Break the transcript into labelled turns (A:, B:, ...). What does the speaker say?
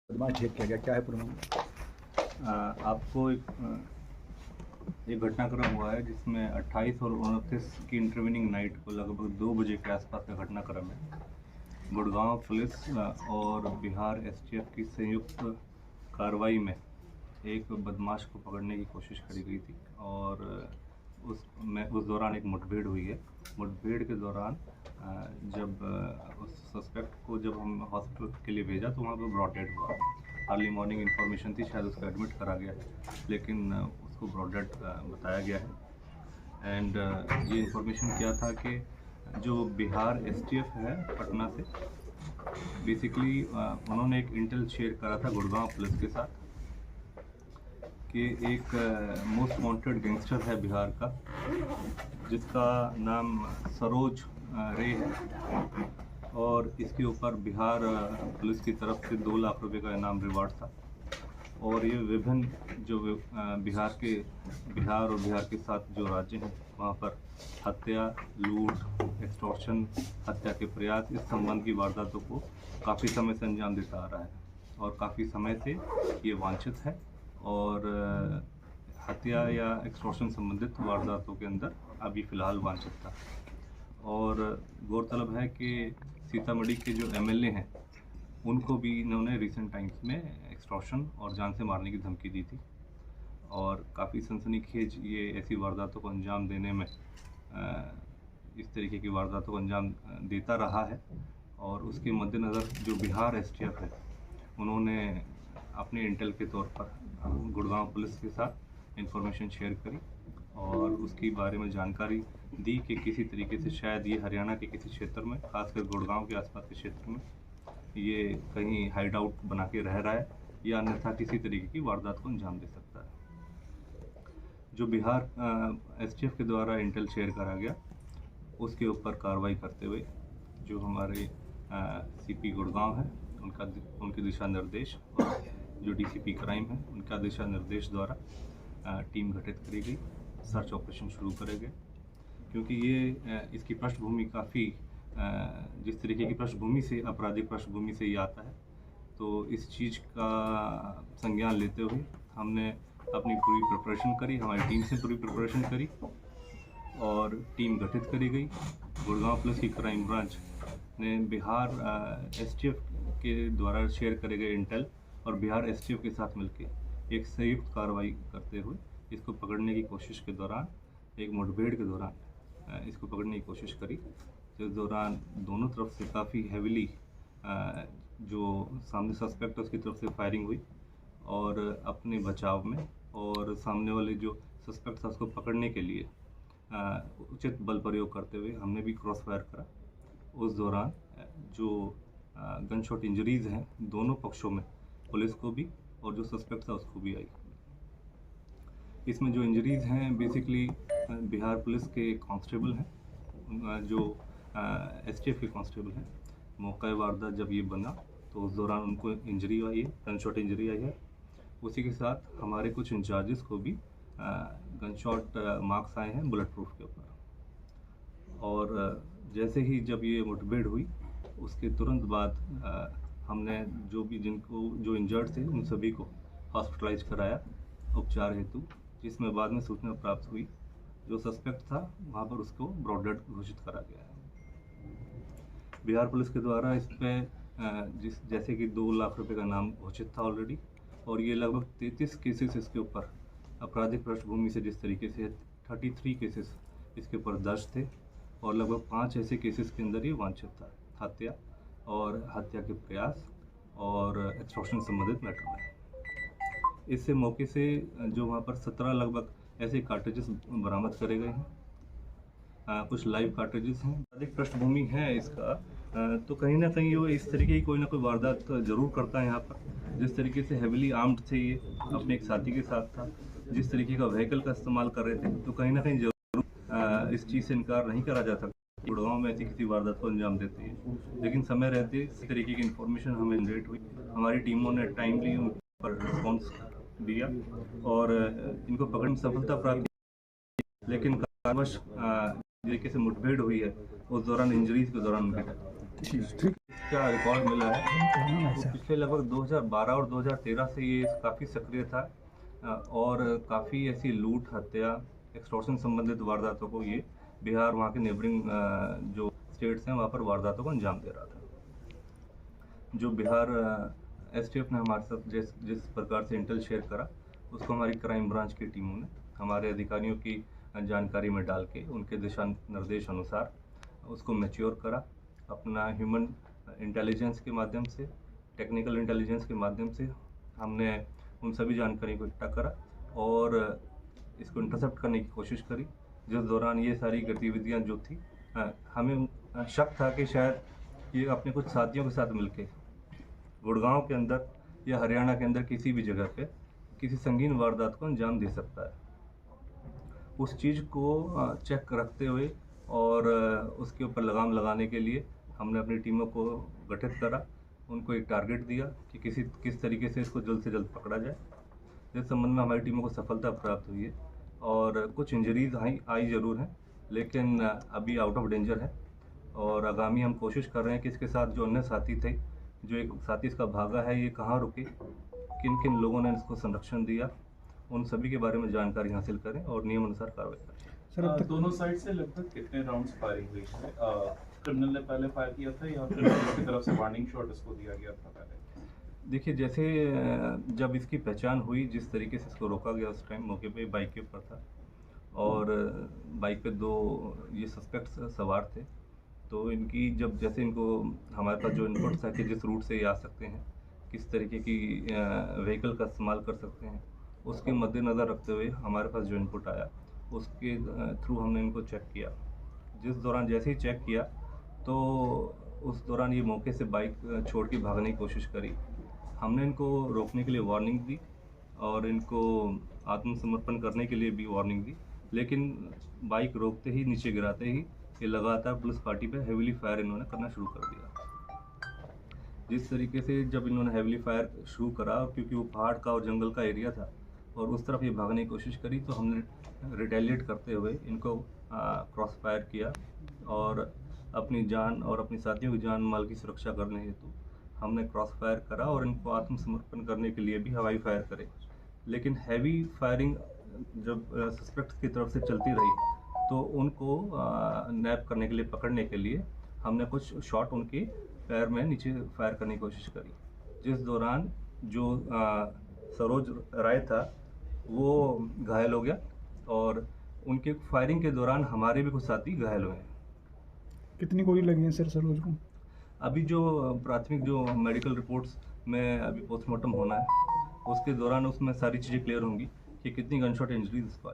A: मुकदमा ठीक किया गया, क्या है पूरा मामला?
B: आपको एक घटनाक्रम हुआ है जिसमें 28 और 29 की इंटरवेनिंग नाइट को लगभग 2 बजे के आसपास का घटनाक्रम है। गुड़गांव पुलिस और बिहार एसटीएफ की संयुक्त कार्रवाई में एक बदमाश को पकड़ने की कोशिश करी गई थी और उस दौरान एक मुठभेड़ हुई है। मुठभेड़ के दौरान जब उस सस्पेक्ट को जब हम हॉस्पिटल के लिए भेजा तो वहाँ पर ब्रॉड डेड हुआ। अर्ली मॉर्निंग इन्फॉर्मेशन थी, शायद उसको एडमिट करा गया है, लेकिन उसको ब्रॉड डेड बताया गया है। एंड ये इन्फॉर्मेशन क्या था कि जो बिहार एसटीएफ है पटना से, बेसिकली उन्होंने एक इंटेल शेयर करा था गुड़गांव पुलिस के साथ कि एक मोस्ट वांटेड गैंगस्टर है बिहार का जिसका नाम सरोज रे है और इसके ऊपर बिहार पुलिस की तरफ से 2 लाख रुपए का इनाम रिवार्ड था। और ये विभिन्न जो बिहार और बिहार के साथ जो राज्य हैं वहाँ पर हत्या, लूट, एक्सटॉर्शन, हत्या के प्रयास, इस संबंध की वारदातों को काफ़ी समय से अंजाम देता आ रहा है और काफ़ी समय से ये वांछित है और हत्या या एक्सटॉर्शन संबंधित वारदातों के अंदर अभी फ़िलहाल वांछित था। और गौरतलब है कि सीतामढ़ी के जो एमएलए हैं उनको भी इन्होंने रिसेंट टाइम्स में एक्सटॉर्शन और जान से मारने की धमकी दी थी और काफ़ी सनसनीखेज ये ऐसी वारदातों को अंजाम देने में इस तरीके की वारदातों को अंजाम देता रहा है। और उसके मद्देनज़र जो बिहार एसटीएफ है उन्होंने अपने इंटेल के तौर पर गुड़गांव पुलिस के साथ इंफॉर्मेशन शेयर करी और उसके बारे में जानकारी दी कि किसी तरीके से शायद ये हरियाणा के किसी क्षेत्र में, खासकर गुड़गांव के आसपास के क्षेत्र में ये कहीं हाइड आउट बना के रह रहा है या अन्यथा किसी तरीके की वारदात को अंजाम दे सकता है। जो बिहार एसटीएफ के द्वारा इंटेल शेयर करा गया उसके ऊपर कार्रवाई करते हुए जो हमारे सीपी गुड़गांव है उनके दिशा निर्देश और जो डीसीपी क्राइम है उनका दिशा निर्देश द्वारा टीम गठित करी गई, सर्च ऑपरेशन शुरू करे गए। क्योंकि ये इसकी पृष्ठभूमि काफ़ी जिस तरीके की पृष्ठभूमि से, आपराधिक पृष्ठभूमि से ये आता है, तो इस चीज़ का संज्ञान लेते हुए हमने अपनी पूरी प्रिपरेशन करी, हमारी टीम से पूरी प्रिपरेशन करी और टीम गठित करी गई। गुड़गांव पुलिस की क्राइम ब्रांच ने बिहार एसटीएफ के द्वारा शेयर करे गए इंटेल और बिहार एसटीएफ के साथ मिलकर एक संयुक्त कार्रवाई करते हुए इसको पकड़ने की कोशिश के दौरान, एक मुठभेड़ के दौरान इसको पकड़ने की कोशिश करी, जिस दौरान दोनों तरफ से काफ़ी हैविली जो सामने सस्पेक्ट है उसकी तरफ से फायरिंग हुई और अपने बचाव में और सामने वाले जो सस्पेक्ट था उसको पकड़ने के लिए उचित बल प्रयोग करते हुए हमने भी क्रॉस फायर करा। उस दौरान जो गन शॉट इंजरीज़ हैं दोनों पक्षों में, पुलिस को भी और जो सस्पेक्ट था उसको भी आई। इसमें जो इंजरीज़ हैं बेसिकली बिहार पुलिस के कांस्टेबल हैं जो एसटीएफ के कांस्टेबल हैं। मौका वारदात जब ये बना तो उस दौरान उनको इंजरी आई है, गन शॉट इंजरी आई है। उसी के साथ हमारे कुछ इंचार्जेस को भी गन शॉट मार्क्स आए हैं बुलेट प्रूफ के ऊपर। और जैसे ही जब ये मुठभेड़ हुई उसके तुरंत बाद हमने जो इंजर्ड थे उन सभी को हॉस्पिटलाइज कराया उपचार हेतु, जिसमें बाद में सूचना प्राप्त हुई जो सस्पेक्ट था वहाँ पर उसको ब्रॉड डेड घोषित करा गया है। बिहार पुलिस के द्वारा इस पर जैसे कि 2 लाख रुपए का नाम घोषित था ऑलरेडी और ये लगभग 33 केसेस इसके ऊपर आपराधिक पृष्ठभूमि से, जिस तरीके से 33 केसेस इसके ऊपर दर्ज थे और लगभग 5 ऐसे केसेस के अंदर ये वांछित था, हत्या और हत्या के प्रयास और एक्सटॉर्शन संबंधित मैटर में। इससे मौके से जो वहाँ पर 17 लगभग ऐसे कार्ट्रिजेस बरामद करे गए हैं, कुछ लाइव कार्ट्रिजेस हैं। अधिक पृष्ठभूमि है इसका, तो कहीं ना कहीं वो इस तरीके की कोई ना कोई वारदात जरूर करता है यहाँ पर। जिस तरीके से हेविली आर्म्ड थे ये, अपने एक साथी के साथ था, जिस तरीके का व्हीकल का इस्तेमाल कर रहे थे, तो कहीं ना कहीं जरूर इस चीज़ से इनकार नहीं करा जा सकता गुड़गांव में ऐसी किसी वारदात को अंजाम देते हैं। लेकिन समय रहते इस तरीके की इन्फॉर्मेशन हमें जनरेट हुई, हमारी टीमों ने टाइमली उन पर रिस्पॉन्स दिया और इनको पकड़ने में सफलता प्राप्त की। लेकिन कारणवश तरीके से मुठभेड़ हुई है उस दौरान इंजरीज के दौरान उनकी
A: ठीक
B: इसका रिकॉर्ड मिला है। तो
A: ऐसा
B: पिछले लगभग 2012 और 2013 से ये काफ़ी सक्रिय था और काफ़ी ऐसी लूट, हत्या, एक्सटॉर्शन संबंधित वारदातों को ये बिहार, वहाँ के नेबरिंग जो स्टेट्स हैं वहाँ पर वारदातों को अंजाम दे रहा था। जो बिहार एसटीएफ ने हमारे साथ जिस प्रकार से इंटेल शेयर करा, उसको हमारी क्राइम ब्रांच की टीमों ने हमारे अधिकारियों की जानकारी में डाल के उनके दिशा निर्देश अनुसार उसको मैच्योर करा। अपना ह्यूमन इंटेलिजेंस के माध्यम से, टेक्निकल इंटेलिजेंस के माध्यम से हमने उन सभी जानकारी को इकट्ठा करा और इसको इंटरसेप्ट करने की कोशिश करी, जिस दौरान ये सारी गतिविधियां जो थी, हमें शक था कि शायद ये अपने कुछ साथियों के साथ मिलके गुड़गांव के अंदर या हरियाणा के अंदर किसी भी जगह पे किसी संगीन वारदात को अंजाम दे सकता है। उस चीज़ को चेक रखते हुए और उसके ऊपर लगाम लगाने के लिए हमने अपनी टीमों को गठित करा, उनको एक टारगेट दिया कि किस तरीके से इसको जल्द से जल्द पकड़ा जाए। इस संबंध में हमारी टीमों को सफलता प्राप्त हुई है और कुछ इंजरीज आई ज़रूर हैं, लेकिन अभी आउट ऑफ डेंजर है और आगामी हम कोशिश कर रहे हैं कि इसके साथ जो अन्य साथी थे, जो एक साथी इसका भागा है, ये कहाँ रुके, किन किन लोगों ने इसको संरक्षण दिया, उन सभी के बारे में जानकारी हासिल करें और नियम अनुसार कार्रवाई करें।
C: सर अब तक दोनों साइड से लगभग कितने राउंड्स फायरिंग हुई है? क्रिमिनल ने पहले फायर किया था या फिर उसकी तरफ से वार्निंग शॉट इसको दिया गया था पहले?
B: देखिए, जैसे जब इसकी पहचान हुई, जिस तरीके से इसको रोका गया, उस टाइम मौके पे बाइक के ऊपर था और बाइक पे 2 ये सस्पेक्ट्स सवार थे। तो इनकी जैसे इनको हमारे पास जो इनपुट्स है कि जिस रूट से ये आ सकते हैं, किस तरीके की व्हीकल का इस्तेमाल कर सकते हैं, उसके मद्देनज़र रखते हुए हमारे पास जो इनपुट आया उसके थ्रू हमने इनको चेक किया। जिस दौरान जैसे ही चेक किया तो उस दौरान ये मौके से बाइक छोड़ के भागने की कोशिश करी। हमने इनको रोकने के लिए वार्निंग दी और इनको आत्मसमर्पण करने के लिए भी वार्निंग दी, लेकिन बाइक रोकते ही, नीचे गिराते ही ये लगातार पुलिस पार्टी पे हेवीली फायर इन्होंने करना शुरू कर दिया। जिस तरीके से जब इन्होंने हेवीली फायर शुरू करा, क्योंकि वो पहाड़ का और जंगल का एरिया था और उस तरफ ये भागने की कोशिश करी, तो हमने रिटेलिएट करते हुए इनको क्रॉस फायर किया और अपनी जान और अपनी साथियों की जान माल की सुरक्षा करने हेतु हमने क्रॉस फायर करा और इनको आत्मसमर्पण करने के लिए भी हवाई फायर करे। लेकिन हैवी फायरिंग जब सस्पेक्ट्स की तरफ से चलती रही तो उनको नैप करने के लिए, पकड़ने के लिए हमने कुछ शॉट उनके पैर में नीचे फायर करने की कोशिश करी, जिस दौरान जो सरोज राय था वो घायल हो गया और उनके फायरिंग के दौरान हमारे भी कुछ साथी घायल हुए हैं।
A: कितनी गोली लगी है सर सरोज को?
B: अभी जो प्राथमिक जो मेडिकल रिपोर्ट्स में अभी पोस्टमार्टम होना है, उसके दौरान उसमें सारी चीज़ें क्लियर होंगी कि कितनी गनशॉट इंजरीज